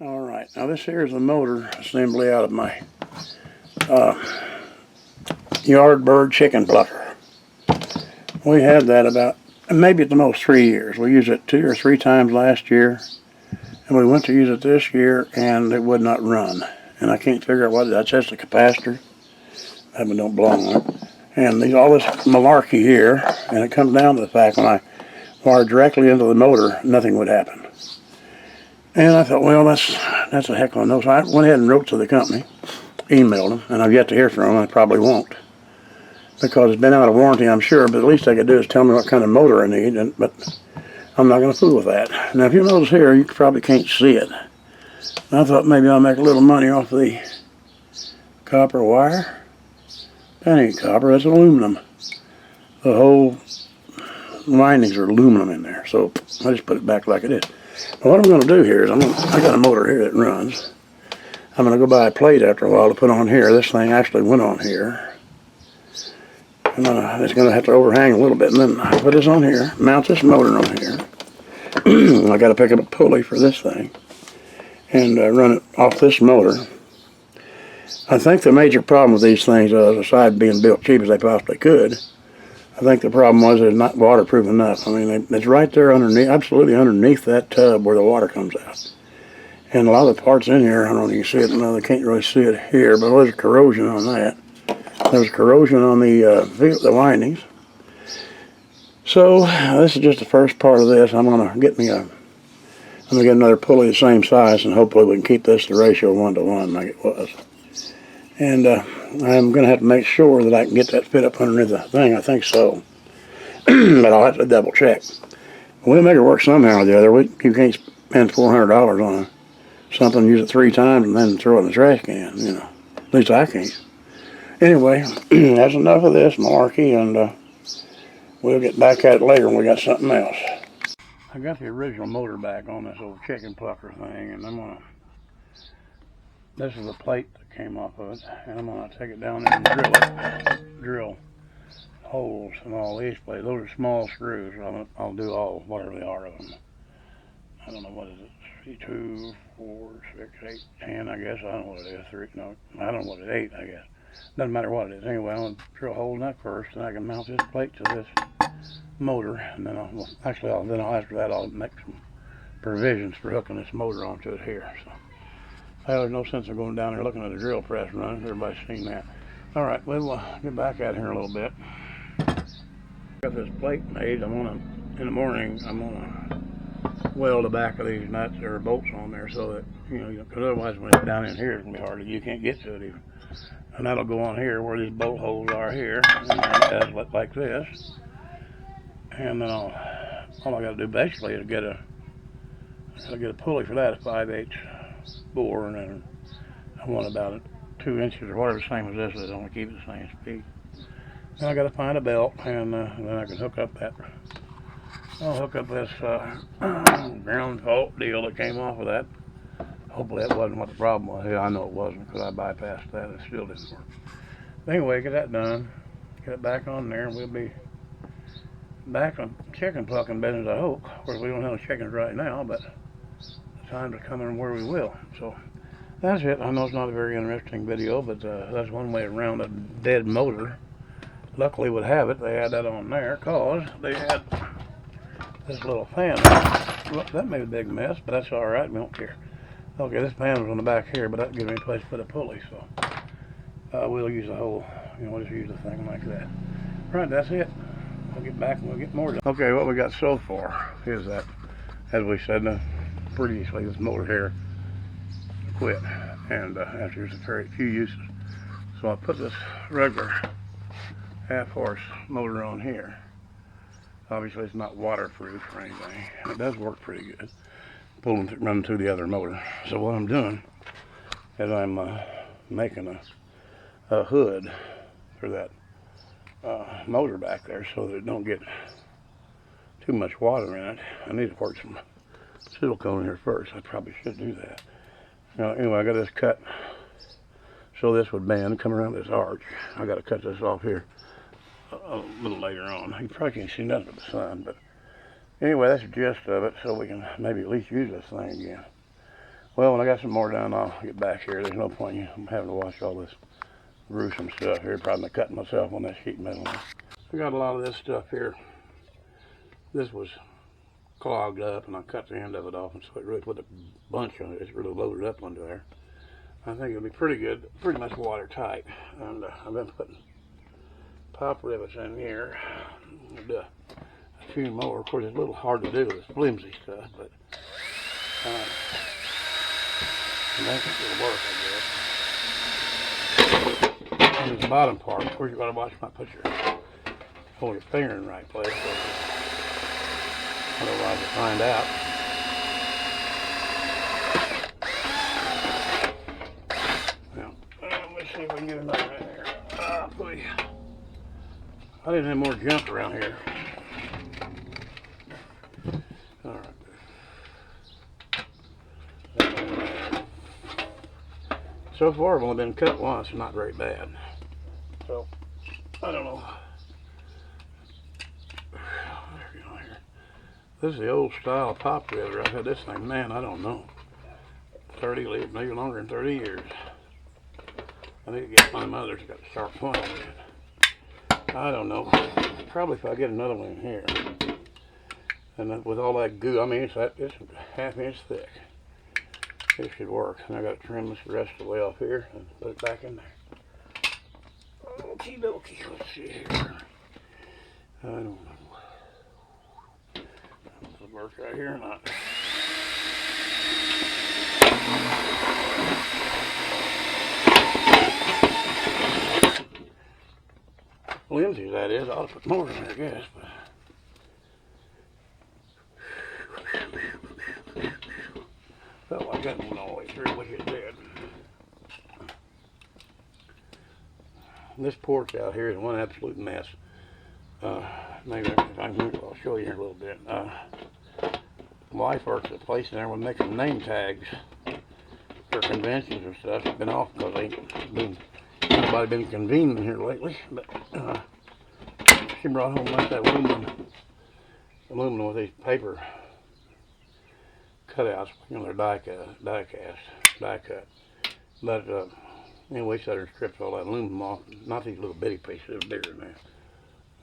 Alright, now this here is a motor assembly out of my Yardbird Chicken Plucker. We had that about, maybe at the most 3 years. We used it 2 or 3 times last year, and we went to use it this year, and it would not run. And I can't figure out what it is. That's just a capacitor. That one don't belong on it. And all this malarkey here, and it comes down to the fact when I wire directly into the motor, nothing would happen. And I thought, well, that's a heck of a no. So I went ahead and wrote to the company, emailed them, and I've yet to hear from them. I probably won't, because it's been out of warranty, I'm sure, but the least they could do is tell me what kind of motor I need, but I'm not going to fool with that. Now, if you notice here, you probably can't see it. I thought maybe I'll make a little money off the copper wire. That ain't copper, that's aluminum. The whole windings are aluminum in there, so I just put it back like it is. But what I'm going to do here is, I got a motor here that runs. I'm going to go buy a plate after a while to put on here. This thing actually went on here. And it's going to have to overhang a little bit, and then I put this on here, mount this motor on here. I got to pick up a pulley for this thing and run it off this motor. I think the major problem with these things, aside being built cheap as they possibly could, I think the problem was they're not waterproof enough. I mean, it's right there underneath, absolutely underneath that tub where the water comes out. And a lot of the parts in here, I don't know if you can see it, no, they can't really see it here, but there's corrosion on that. There's corrosion on the windings. So this is just the first part of this. I'm gonna get another pulley the same size, and hopefully we can keep this the ratio 1-to-1 like it was. And I'm gonna have to make sure that I can get that fit up underneath the thing. I think so, but I'll have to double check. We'll make it work somehow or the other. You can't spend $400 on something, use it 3 times, and then throw it in the trash can. You know, at least I can't. Anyway, that's enough of this malarkey, and we'll get back at it later when we got something else. I got the original motor back on this old chicken plucker thing, and this is a plate that came off of it, and I'm going to take it down there and drill holes in all these plates. Those are small screws. I'll do all, whatever they are of them. I don't know what is it, 2, 4, 6, 8, 10, I guess. I don't know what it is. 3, no, I don't know what it is, 8, I guess. Doesn't matter what it is. Anyway, I'm going to drill a hole in that first, and I can mount this plate to this motor, and then after that I'll make some provisions for hooking this motor onto it here. So there's no sense in going down there looking at a drill press running. Everybody's seen that. All right, we'll get back at it here in a little bit. Got this plate made. In the morning, I'm gonna weld the back of these nuts or bolts on there so that, because otherwise when it's down in here, it's gonna be hard. You can't get to it even. And that'll go on here where these bolt holes are here, and that's like this. And then all I got to do basically is get a pulley for that, a 5/8 bore, and then I want about 2 inches or whatever, the same as this is. I want to keep it the same speed. Then I got to find a belt, and then I can hook up that. I'll hook up this ground fault deal that came off of that. Hopefully that wasn't what the problem was. Yeah, I know it wasn't, because I bypassed that. It still didn't work. But anyway, get that done. Get it back on there, and we'll be back on chicken plucking business, I hope. Of course, we don't have no chickens right now, but the time's coming where we will. So that's it. I know it's not a very interesting video, but that's one way around a dead motor. Luckily, would have it, they had that on there, because they had this little fan. Look, that made a big mess, but that's all right. We don't care. Okay, this fan was on the back here, but that gives me a place to put a pulley, so we'll use the whole, we'll just use the thing like that. Right, that's it. We'll get back and we'll get more done. Okay, what we got so far is that, as we said previously, this motor here quit, and after a very few uses. So I put this regular half-horse motor on here. Obviously, it's not waterproof or anything. It does work pretty good. Running through the other motor. So what I'm doing is I'm making a hood for that motor back there so that it don't get too much water in it. I need to pour some silicone in here first. I probably should do that. Now, anyway, I got this cut so this would bend, come around this arch. I got to cut this off here. a little later on. You probably can't see nothing but the sun, but anyway, that's the gist of it, so we can maybe at least use this thing again. Well, when I got some more done, I'll get back here. There's no point in having to watch all this gruesome stuff here. Probably cutting myself on that sheet metal. I got a lot of this stuff here. This was clogged up, and I cut the end of it off, and so it really put a bunch on it. It's really loaded up under there. I think it'll be pretty good, pretty much watertight. And I've been putting pop rivets in here. I'll do a few more. Of course, it's a little hard to do with this flimsy stuff, but I think it'll work, I guess. And this bottom part, of course, you gotta watch my put your hold your finger in the right place. Otherwise, you'll find out. Now, let's see if we can get another in here. Oh, boy. I didn't have more junk around here. All right. So far, I've only been cut once, not very bad. So, I don't know. This is the old style pop riveter. I've had this thing, man, I don't know, 30, maybe longer than 30 years. I need to get my mother's got a sharp point on it. I don't know. Probably if I get another one in here. And then with all that goo, I mean, it's a ½ inch thick. It should work. And I got to trim this the rest of the way off here and put it back in there. Okie dokie. Let's see here. I don't know. Does it work right here or not? Flimsy, that is. I ought to put more in there, I guess. But felt like that went all the way through, which it did. This porch out here is one absolute mess. Maybe if I can, I'll show you here a little bit. Wife works at a place in there with making name tags for conventions and stuff. It's been off because nobody been convening here lately. But she brought home like that aluminum with these paper cutouts. You know, they're die cut. But anyway, she had her stripped all that aluminum off. Not these little bitty pieces. It was bigger than that.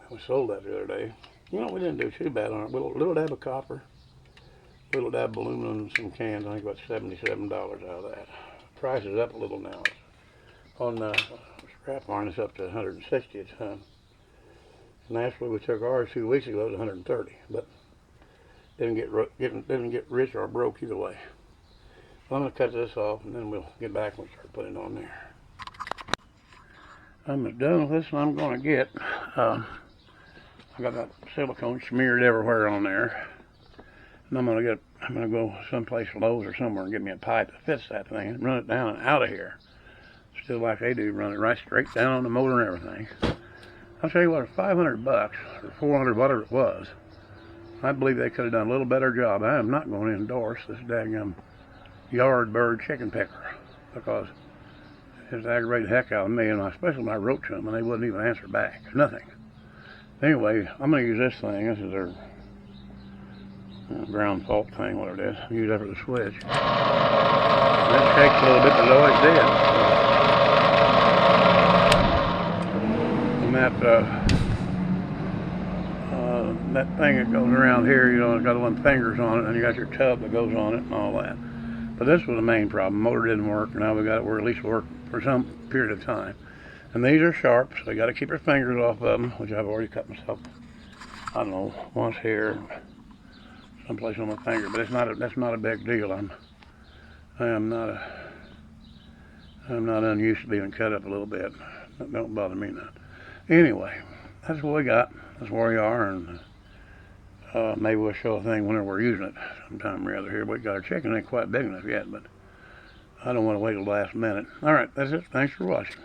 We sold that the other day. You know, we didn't do too bad on it. Little dab of copper, little dab of aluminum, and some cans. I think about $77 out of that. Price is up a little now. On scrap iron, it's up to $160 a ton. And actually, we took ours 2 weeks ago. It was $130, but didn't get rich or broke either way. Well, I'm gonna cut this off, and then we'll get back and start putting it on there. I'm done with this, and I'm gonna get. I got that silicone smeared everywhere on there, and I'm gonna go someplace Lowe's or somewhere and get me a pipe that fits that thing and run it down and out of here. Still like they do, run it right straight down on the motor and everything. I'll tell you what, $500 or $400, whatever it was, I believe they could have done a little better job. I am not going to endorse this daggum Yardbird Chicken Plucker because it's aggravated the heck out of me, and especially when I wrote to them and they wouldn't even answer back. Nothing. Anyway, I'm going to use this thing. This is their ground fault thing, whatever it is. Use that for the switch. That shakes a little bit, but it always did. And that thing that goes around here, you know, it's got one fingers on it, and you got your tub that goes on it and all that. But this was the main problem. The motor didn't work, and now we got it where at least work for some period of time. And these are sharp, so you got to keep your fingers off of them, which I've already cut myself, I don't know, once here, someplace on my finger. But that's not a big deal. I'm not unused to being cut up a little bit. That don't bother me none. Anyway, that's what we got. That's where we are, and maybe we'll show a thing whenever we're using it sometime or other here. We got our chicken ain't quite big enough yet, but I don't want to wait till the last minute. All right, that's it. Thanks for watching.